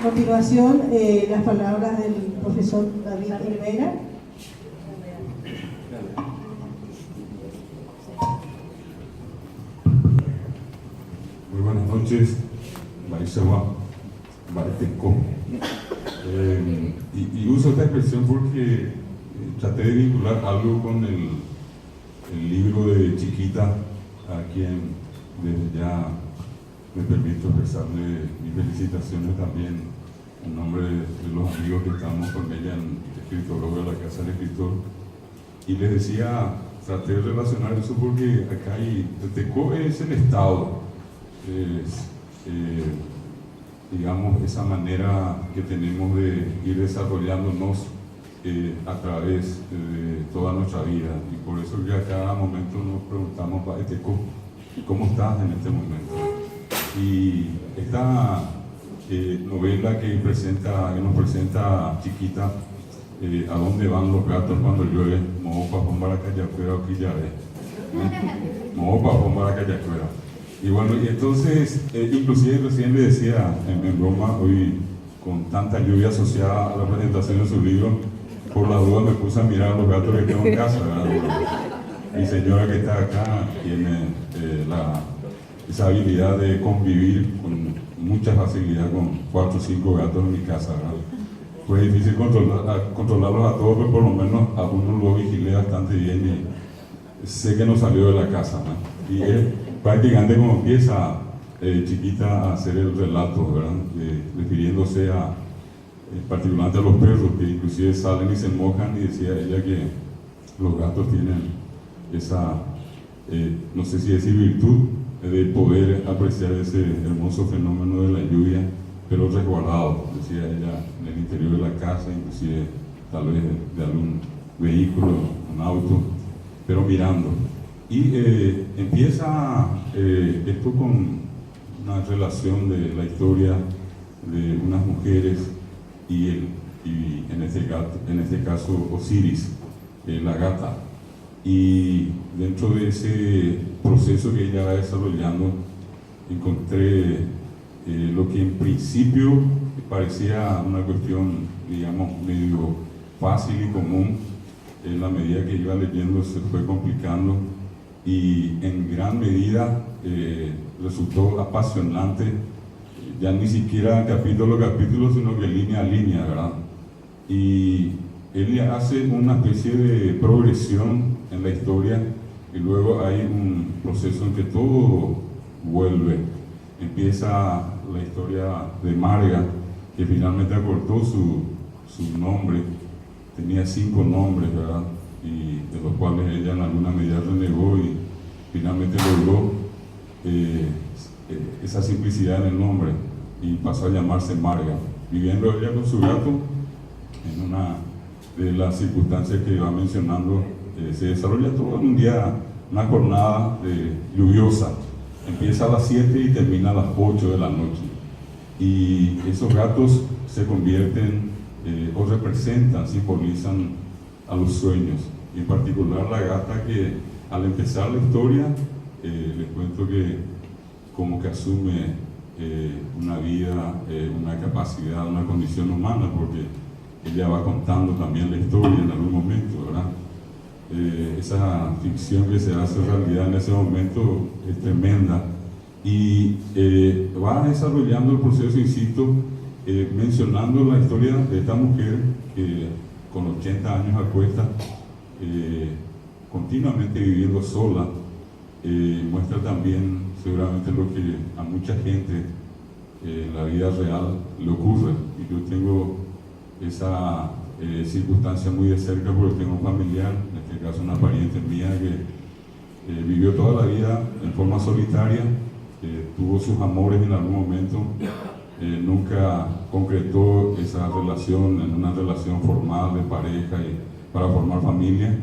continuación, las palabras del profesor David Rivera. Muy buenas noches, Marisewa, Mariteco. Y uso esta expresión porque traté de vincular algo con el libro de Chiquita, a quien desde ya me permito expresarle mis felicitaciones también en nombre de los amigos que estamos con ella en Escritorio de la Casa del Escritor. Y les decía, traté de relacionar eso porque acá el Teco es el Estado, digamos, esa manera que tenemos de ir desarrollándonos a través de toda nuestra vida. Y por eso que a cada momento nos preguntamos, Teco, ¿cómo estás en este momento? Y esta novela que nos presenta Chiquita, ¿a dónde van los gatos cuando llueve? Moopa, Fombaracayacuera o Quillaré. Moopa, Fombaracayacuera. Y bueno, y entonces, inclusive recién le decía en broma, hoy con tanta lluvia asociada a la presentación de su libro, por la duda me puse a mirar a los gatos que tengo en casa, ¿verdad? Mi señora que está acá tiene esa habilidad de convivir con mucha facilidad con 4 o 5 gatos en mi casa, ¿verdad? Fue difícil controlarlos a todos, pero por lo menos a uno lo vigilé bastante bien y sé que no salió de la casa, ¿no? Y él prácticamente como empieza Chiquita a hacer el relato, ¿verdad? Refiriéndose particularmente a los perros, que inclusive salen y se mojan, y decía ella que los gatos tienen esa, no sé si decir virtud, de poder apreciar ese hermoso fenómeno de la lluvia, pero resguardado, decía ella, en el interior de la casa, inclusive tal vez de algún vehículo, un auto, pero mirando. Y empieza esto con una relación de la historia de unas mujeres y en este caso Osiris, la gata. Y dentro de ese proceso que ella va desarrollando, encontré lo que en principio parecía una cuestión, digamos, medio fácil y común. En la medida que iba leyendo se fue complicando y en gran medida resultó apasionante, ya ni siquiera capítulo a capítulo, sino que línea a línea, ¿verdad? Y él hace una especie de progresión en la historia y luego hay un proceso en que todo vuelve. Empieza la historia de Marga, que finalmente acortó su nombre, tenía 5 nombres, ¿verdad? Y de los cuales ella en alguna medida renegó y finalmente logró esa simplicidad en el nombre y pasó a llamarse Marga, viviendo ella con su gato en una de las circunstancias que va mencionando. Se desarrolla todo en un día, una jornada lluviosa, empieza a las 7 y termina a las 8 de la noche, y esos gatos se convierten o representan, simbolizan a los sueños, y en particular la gata que al empezar la historia les cuento que como que asume una vida, una capacidad, una condición humana, porque ella va contando también la historia en algún momento, ¿verdad? Esa ficción que se hace realidad en ese momento es tremenda, y va desarrollando el proceso, insisto, mencionando la historia de esta mujer que con 80 años a cuesta, continuamente viviendo sola, muestra también seguramente lo que a mucha gente en la vida real le ocurre, y yo tengo esa circunstancia muy de cerca porque tengo un familiar, en este caso una pariente mía, que vivió toda la vida en forma solitaria, tuvo sus amores en algún momento, nunca concretó esa relación en una relación formal de pareja y para formar familia,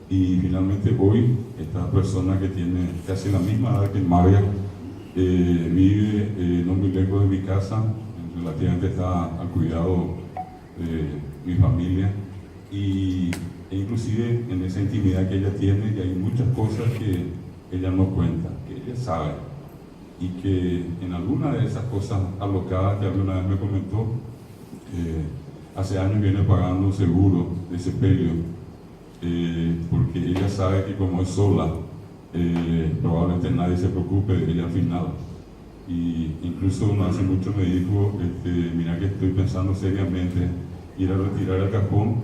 y finalmente hoy esta persona que tiene casi la misma edad que María vive no muy lejos de mi casa, relativamente está al cuidado de mi familia, e inclusive en esa intimidad que ella tiene, y hay muchas cosas que ella no cuenta, que ella sabe, y que en alguna de esas cosas alocadas que alguna vez me comentó, hace años viene pagando un seguro de sepelio, porque ella sabe que como es sola, probablemente nadie se preocupe de ella al final. Y incluso no hace mucho me dijo, mira que estoy pensando seriamente ir a retirar el cajón,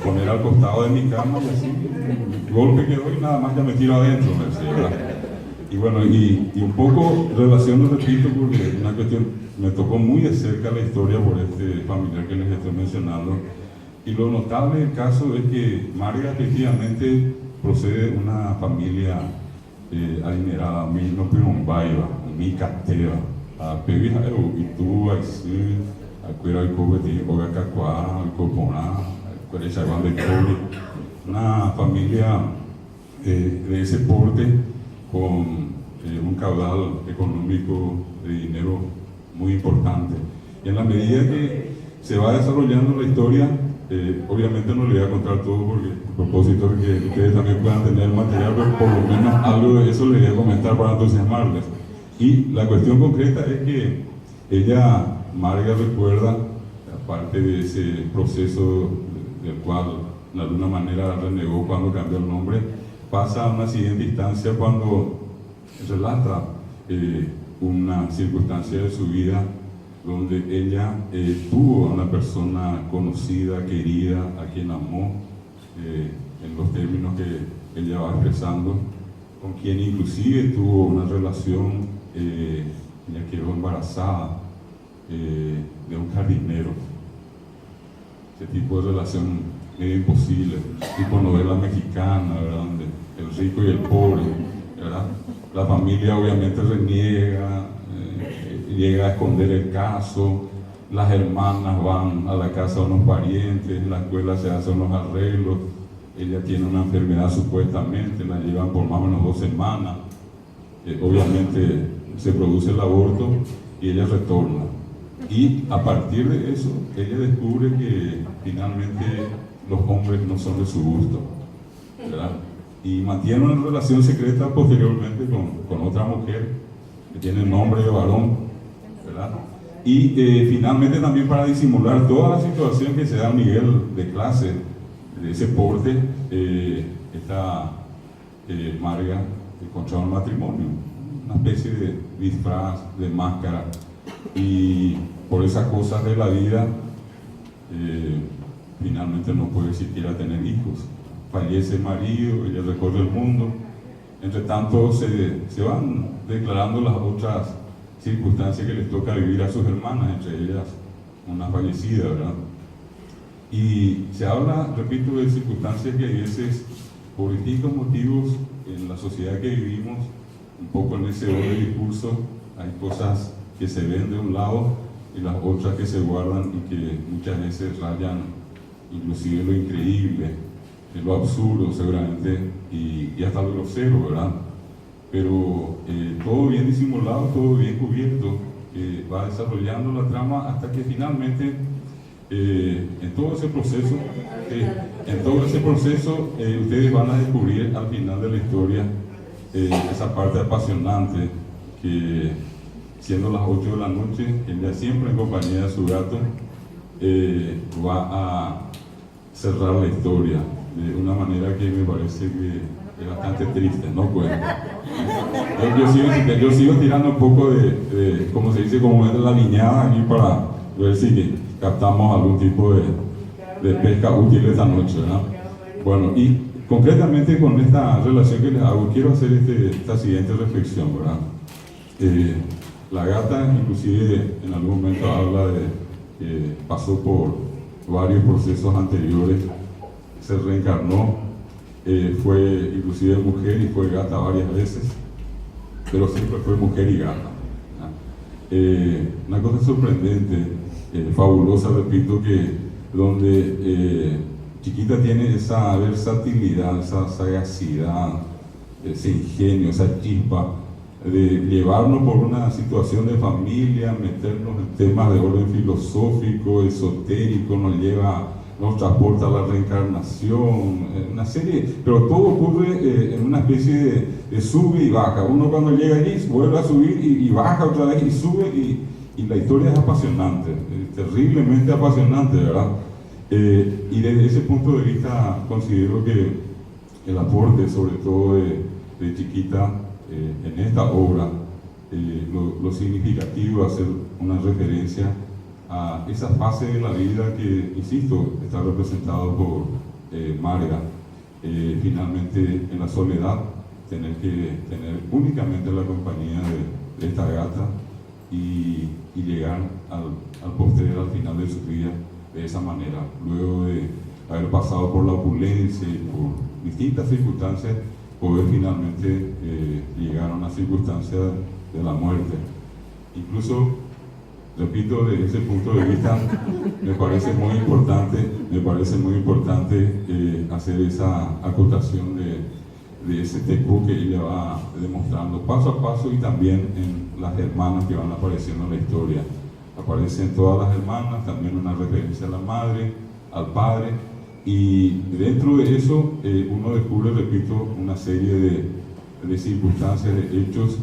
poner al costado de mi cama y así, el golpe que doy nada más ya me tiro adentro, me decía, ¿verdad? Y bueno, y un poco relaciono, repito, porque una cuestión, me tocó muy de cerca la historia por este familiar que les estoy mencionando, y lo notable del caso es que María efectivamente procede de una familia adinerada, mi no pirombaiva, mi cateva, a pevija y tú así, a cuera y cobete, o a cacuá, y coponá, cuera y chabán de cobre, una familia de ese porte con un caudal económico de dinero muy importante. Y en la medida que se va desarrollando la historia, obviamente no le voy a contar todo porque a propósito de que ustedes también puedan tener el material, pero por lo menos algo de eso les voy a comentar para entusiasmarles. Y la cuestión concreta es que ella, Marga, recuerda, aparte de ese proceso del cual de alguna manera renegó cuando cambió el nombre, pasa a una siguiente instancia cuando relata una circunstancia de su vida donde ella tuvo a una persona conocida, querida, a quien amó, en los términos que ella va expresando, con quien inclusive tuvo una relación, ella quedó embarazada de un jardinero. Ese tipo de relación medio imposible, tipo novela mexicana, ¿verdad? Donde el rico y el pobre, ¿verdad? La familia obviamente reniega, llega a esconder el caso, las hermanas van a la casa de unos parientes, en la escuela se hacen unos arreglos, ella tiene una enfermedad supuestamente, la llevan por más o menos 2 semanas, obviamente se produce el aborto y ella retorna. Y a partir de eso, ella descubre que finalmente los hombres no son de su gusto, ¿verdad? Y mantiene una relación secreta posteriormente con otra mujer que tiene el nombre de varón, ¿verdad? Y finalmente también para disimular toda la situación que se da a nivel de clase, de ese porte, esta Marga contrae un matrimonio, una especie de disfraz, de máscara, y por esas cosas de la vida finalmente no puede siquiera tener hijos. Fallece el marido, ella recorre el mundo. Entre tanto se van declarando las otras circunstancias que les toca vivir a sus hermanas, entre ellas una fallecida, ¿verdad? Y se habla, repito, de circunstancias que a veces, por distintos motivos en la sociedad que vivimos, un poco en ese doble discurso, hay cosas que se ven de un lado y las otras que se guardan y que muchas veces rayan inclusive lo increíble, lo absurdo seguramente y hasta lo grosero, ¿verdad? Pero todo bien disimulado, todo bien cubierto, va desarrollando la trama hasta que finalmente en todo ese proceso ustedes van a descubrir al final de la historia esa parte apasionante que, siendo las 8 de la noche, ella siempre en compañía de su gato va a cerrar la historia de una manera que me parece que es bastante triste, no cuenta. Yo sigo tirando un poco de como se dice, como es la liñada aquí para ver si captamos algún tipo de pesca útil esta noche, ¿verdad? Bueno, y concretamente con esta relación que les hago, quiero hacer esta siguiente reflexión, ¿verdad? La gata inclusive en algún momento habla de que pasó por varios procesos anteriores, se reencarnó, fue inclusive mujer y fue gata varias veces, pero siempre fue mujer y gata, ¿verdad? Una cosa sorprendente, fabulosa, repito, que donde Chiquita tiene esa versatilidad, esa sagacidad, ese ingenio, esa chispa de llevarnos por una situación de familia, meternos en temas de orden filosófico, esotérico, nos lleva nos transporta a la reencarnación, una serie, pero todo ocurre en una especie de sube y baja. Uno cuando llega allí vuelve a subir y baja otra vez y sube, y la historia es apasionante, terriblemente apasionante, ¿verdad? Y desde ese punto de vista considero que el aporte, sobre todo de Chiquita, en esta obra, lo significativo es hacer una referencia a esa fase de la vida que, insisto, está representado por Marga. Finalmente, en la soledad, tener únicamente la compañía de esta gata y llegar al posterior, al final de su vida, de esa manera, luego de haber pasado por la opulencia y por distintas circunstancias, poder finalmente llegar a una circunstancia de la muerte. Incluso, repito, desde ese punto de vista, me parece muy importante hacer esa acotación de ese texto que ella va demostrando paso a paso, y también en las hermanas que van apareciendo en la historia. Aparecen todas las hermanas, también una referencia a la madre, al padre, y dentro de eso uno descubre, repito, una serie de circunstancias, de hechos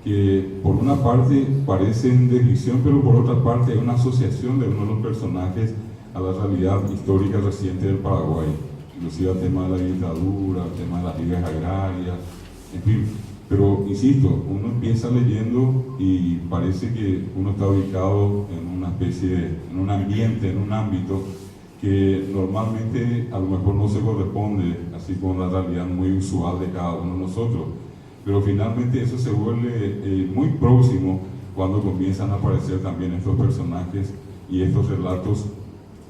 que por una parte parecen descripción, pero por otra parte es una asociación de uno de los personajes a la realidad histórica reciente del Paraguay, inclusive al tema de la dictadura, al tema de las ligas agrarias, en fin. Pero insisto, uno empieza leyendo y parece que uno está ubicado en una especie en un ambiente, en un ámbito que normalmente a lo mejor no se corresponde así con la realidad muy usual de cada uno de nosotros. Pero finalmente eso se vuelve muy próximo cuando comienzan a aparecer también estos personajes y estos relatos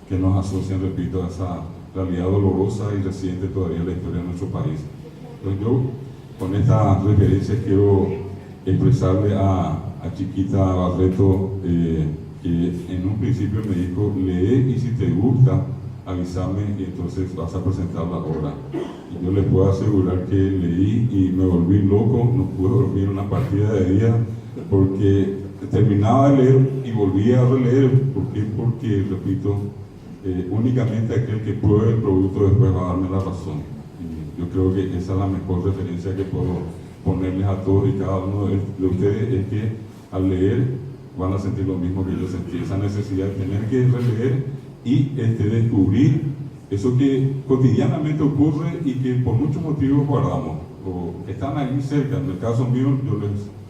que nos asocian, repito, a esa realidad dolorosa y reciente todavía en la historia de nuestro país. Entonces yo, con esta referencia, quiero expresarle a Chiquita Barreto, que en un principio me dijo: lee y si te gusta, avísame y entonces vas a presentar la obra. Y yo les puedo asegurar que leí y me volví loco, no pude dormir una partida de día, porque terminaba de leer y volvía a releer. ¿Por qué? Porque, repito, únicamente aquel que pruebe el producto después va a darme la razón. Y yo creo que esa es la mejor referencia que puedo ponerles a todos y cada uno de ustedes, es que al leer van a sentir lo mismo que yo sentí, esa necesidad de tener que releer y descubrir eso que cotidianamente ocurre y que por muchos motivos guardamos o están ahí cerca. En el caso mío,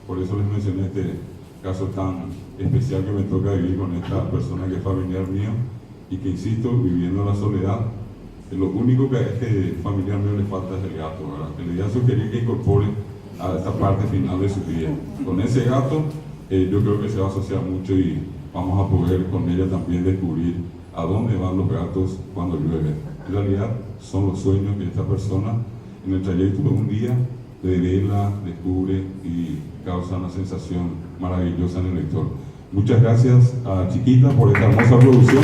por eso les mencioné este caso tan especial que me toca vivir con esta persona que es familiar mío y que, insisto, viviendo en la soledad, lo único que a este familiar mío le falta es el gato, ¿verdad? Que le voy a sugerir que incorpore a esta parte final de su vida. Con ese gato, yo creo que se va a asociar mucho y vamos a poder con ella también descubrir a dónde van los gatos cuando llueve. En realidad son los sueños que esta persona en el trayecto de un día revela, descubre y causa una sensación maravillosa en el lector. Muchas gracias a Chiquita por esta hermosa producción.